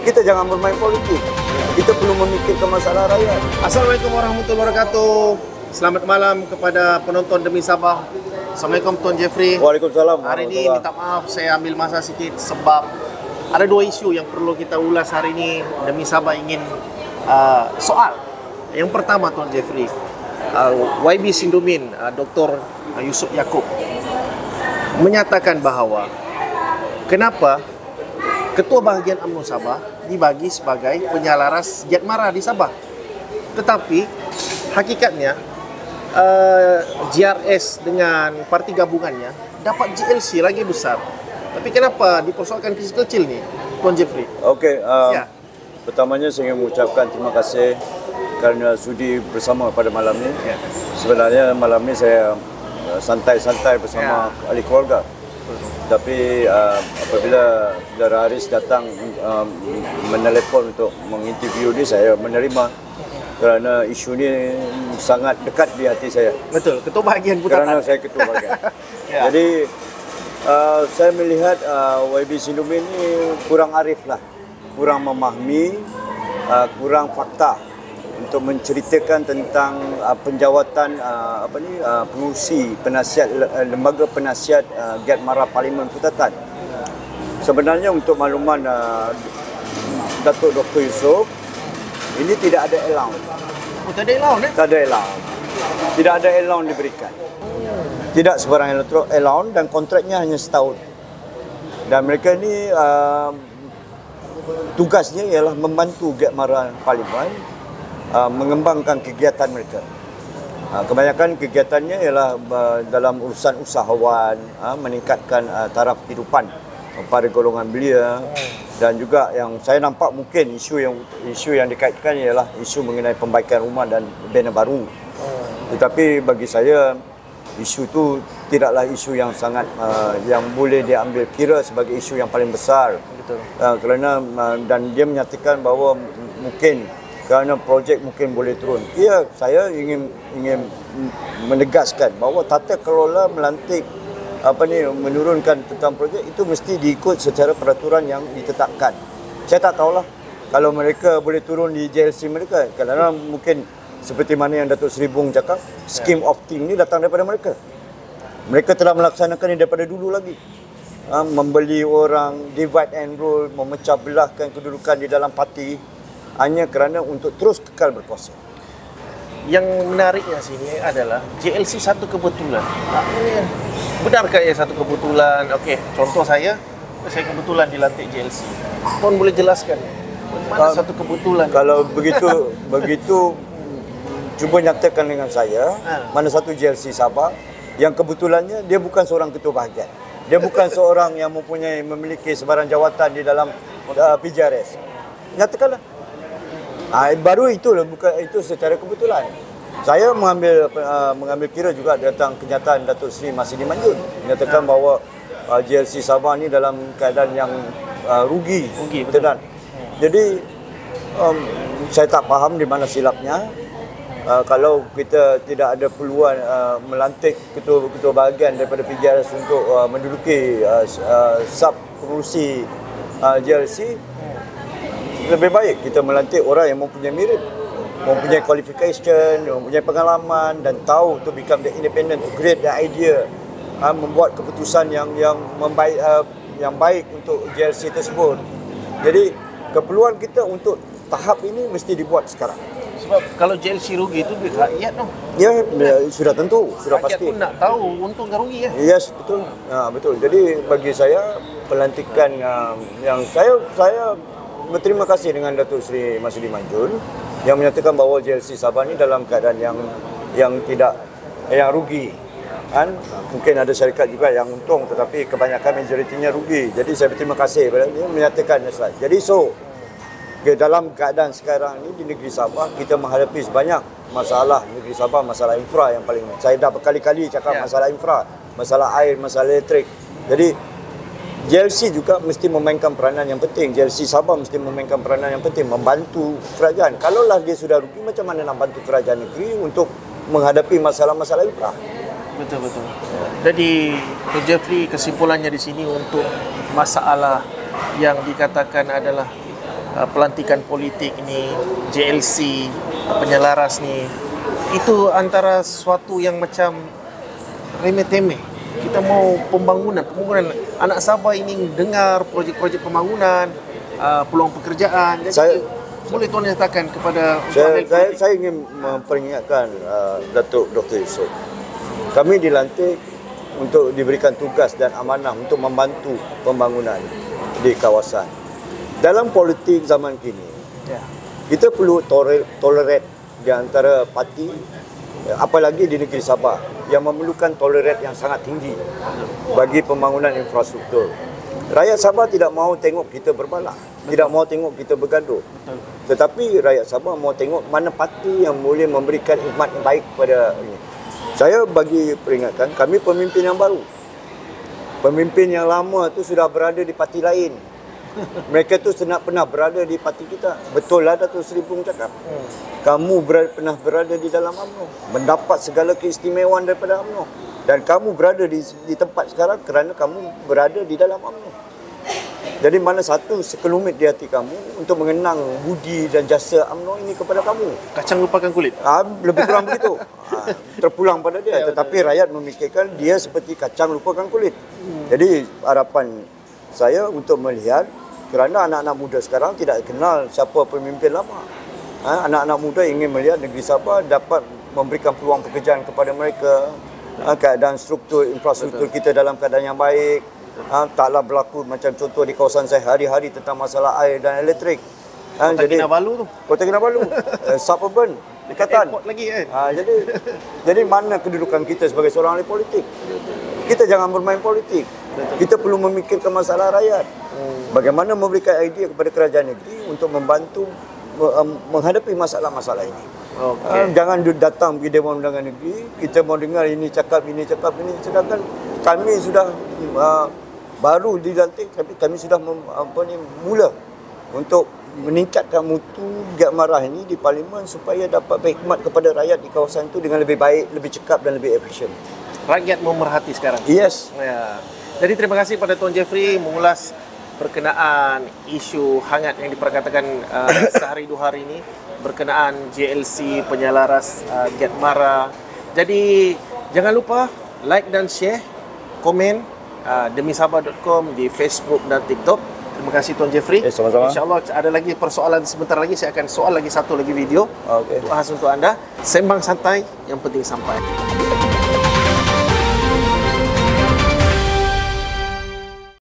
kita jangan bermain politik. Kita perlu memikirkan masalah rakyat. Assalamualaikum warahmatullahi wabarakatuh. Selamat malam kepada penonton Demi Sabah. Assalamualaikum Tuan Jeffrey. Waalaikumsalam. Hari ini minta maaf saya ambil masa sedikit sebab ada dua isu yang perlu kita ulas hari ini. Demi Sabah ingin soal. Yang pertama Tuan Jeffrey, YB Sindomin, Dr. Yusuf Yaakob menyatakan bahawa kenapa Ketua Bahagian UMNO Sabah dibagi sebagai penyalaras Giat Mara di Sabah. Tetapi hakikatnya GRS dengan parti gabungannya dapat GLC lagi besar. Tapi kenapa dipersoalkan kecil-kecil nih, Tuan Jeffrey? Okey, pertamanya saya ingin mengucapkan terima kasih kerana sudi bersama pada malam ini. Sebenarnya malam ini saya santai-santai bersama ahli keluarga. Tapi apabila saudara Haris datang menelepon untuk menginterview ni, saya menerima kerana isu ni sangat dekat di hati saya. Betul, Ketua Bahagian Putaran. Kerana saya Ketua Bahagian. Jadi saya melihat YB Sindomin ni kurang arif lah, kurang memahami, kurang fakta untuk menceritakan tentang penjawatan pengurusi penasihat lembaga penasihat Giat Mara Parlimen Putatan. Sebenarnya untuk makluman Datuk Dr. Yusof, ini tidak ada allowance. Oh, tak ada allowance Tak ada allowance. Tidak ada allowance diberikan. Tidak sebarang allowance dan kontraknya hanya setahun. Dan mereka ni tugasnya ialah membantu Giat Mara Parlimen mengembangkan kegiatan mereka. Kebanyakan kegiatannya ialah dalam urusan usahawan, meningkatkan taraf kehidupan para golongan belia, dan juga yang saya nampak mungkin isu yang dikaitkan ialah isu mengenai pembaikan rumah dan bena baru. Tetapi bagi saya isu itu tidaklah isu yang sangat yang boleh diambil kira sebagai isu yang paling besar. Betul. Kerana dan dia menyatakan bahawa mungkin kerana projek mungkin boleh turun. Ya, saya ingin menegaskan bahawa tata kelola melantik menurunkan tentang projek itu mesti diikut secara peraturan yang ditetapkan. Saya tak tahulah kalau mereka boleh turun di JLC mereka, kerana mungkin seperti mana yang Datuk Seri Bung cakap, scheme of thing ni datang daripada mereka. Mereka telah melaksanakan ini daripada dulu lagi. Membeli orang, divide and rule, memecah belahkan kedudukan di dalam parti hanya kerana untuk terus kekal berkuasa. Yang menariknya sini adalah JLC satu kebetulan. Benarkah ya satu kebetulan? Okey, contoh saya kebetulan dilantik JLC. Tuan boleh jelaskan mana satu kebetulan? Kalau begitu cuba nyatakan dengan saya mana satu JLC Sabah yang kebetulannya dia bukan seorang ketua bahagian. Dia bukan seorang yang memiliki sebarang jawatan di dalam PJRS. Nyatakanlah. Baru itulah, bukan itu secara kebetulan. Saya mengambil kira juga datang kenyataan Datuk Seri Masidi Manjun menyatakan bahawa JLC Sabah ni dalam keadaan yang rugi betul. Jadi saya tak faham di mana silapnya. Kalau kita tidak ada peluang melantik ketua bahagian daripada PJRS untuk menduduki sub pengurusi JLC, lebih baik kita melantik orang yang mempunyai merit, mempunyai qualification, mempunyai pengalaman dan tahu to become the independent, to create the idea, membuat keputusan yang baik untuk JLC tersebut. Jadi keperluan kita untuk tahap ini mesti dibuat sekarang. Sebab kalau JLC rugi itu duit rakyat noh. Ya, sudah tentu, sudah rakyat pasti. Rakyat pun nak tahu untung ke rugi ya. Yes, betul. Betul. Jadi bagi saya pelantikan yang saya berterima kasih dengan Datuk Seri Masidi Manjun yang menyatakan bahawa JLC Sabah ni dalam keadaan yang rugi. Kan mungkin ada syarikat juga yang untung, tetapi kebanyakan majoritinya rugi. Jadi saya berterima kasih kepada dia menyatakan. Jadi dalam keadaan sekarang ni di negeri Sabah kita menghadapi sebanyak masalah negeri Sabah, masalah infra yang paling, saya dah berkali-kali cakap masalah infra, masalah air, masalah elektrik. Jadi JLC juga mesti memainkan peranan yang penting. JLC Sabah mesti memainkan peranan yang penting, membantu kerajaan. Kalaulah dia sudah rugi, macam mana nak bantu kerajaan negeri untuk menghadapi masalah-masalah infra? Betul. Jadi, Dr. Jeffrey, kesimpulannya di sini untuk masalah yang dikatakan adalah pelantikan politik ini, JLC, penyelaras ni, itu antara sesuatu yang macam remeh-temeh. Kita mau pembangunan anak Sabah ini dengar projek-projek pembangunan, peluang pekerjaan. Jadi boleh tuan nyatakan kepada saya ingin memperingatkan Datuk Dr. Yusof. Kami dilantik untuk diberikan tugas dan amanah untuk membantu pembangunan di kawasan. Dalam politik zaman kini, kita perlu tolerate di antara parti, apalagi di negeri Sabah yang memerlukan toleran yang sangat tinggi bagi pembangunan infrastruktur. Rakyat Sabah tidak mahu tengok kita berbalak, tidak mahu tengok kita bergaduh. Tetapi rakyat Sabah mahu tengok mana parti yang boleh memberikan khidmat yang baik kepada ini. Saya bagi peringatan, kami pemimpin yang baru. Pemimpin yang lama tu sudah berada di parti lain. Mereka tu pernah berada di parti kita. Betul lah Datuk Seri Pung cakap. Kamu pernah berada di dalam UMNO, mendapat segala keistimewaan daripada UMNO. Dan kamu berada di tempat sekarang kerana kamu berada di dalam UMNO. Jadi mana satu sekelumit di hati kamu untuk mengenang budi dan jasa UMNO ini kepada kamu. Kacang lupakan kulit. Lebih kurang begitu. Terpulang pada dia. Tetapi rakyat memikirkan dia seperti kacang lupakan kulit. Jadi harapan saya untuk melihat, kerana anak-anak muda sekarang tidak kenal siapa pemimpin lama. Anak-anak muda ingin melihat negeri Sabah dapat memberikan peluang pekerjaan kepada mereka. Keadaan struktur, infrastruktur kita dalam keadaan yang baik. Taklah berlaku macam contoh di kawasan saya hari-hari tentang masalah air dan elektrik. Kota Kinabalu tu. Kota Kinabalu. Suburban. Dekatan. Lagi kan? Jadi mana kedudukan kita sebagai seorang ahli politik? Kita jangan bermain politik. Kita perlu memikirkan masalah rakyat. Bagaimana memberikan idea kepada kerajaan negeri untuk membantu menghadapi masalah-masalah ini. Jangan datang pergi Dewan Undangan Negeri, kita mau dengar ini cakap ini. Sedangkan kami sudah baru dilantik, tapi kami sudah mula untuk meningkatkan mutu Giat Marah ini di Parlimen supaya dapat berkhidmat kepada rakyat di kawasan itu dengan lebih baik, lebih cekap dan lebih efisien. Rakyat memerhati sekarang. Yes. Ya. Jadi terima kasih kepada Tuan Jeffrey mengulas berkenaan isu hangat yang diperkatakan sehari dua hari ini berkenaan JLC, penyelaras Giat Marah. Jadi jangan lupa like dan share, komen demisabah.com di Facebook dan TikTok. Terima kasih Tuan Jeffrey. Sama-sama. InsyaAllah ada lagi persoalan sebentar lagi, saya akan soal lagi satu lagi video untuk khas untuk anda. Sembang santai, yang penting sampai.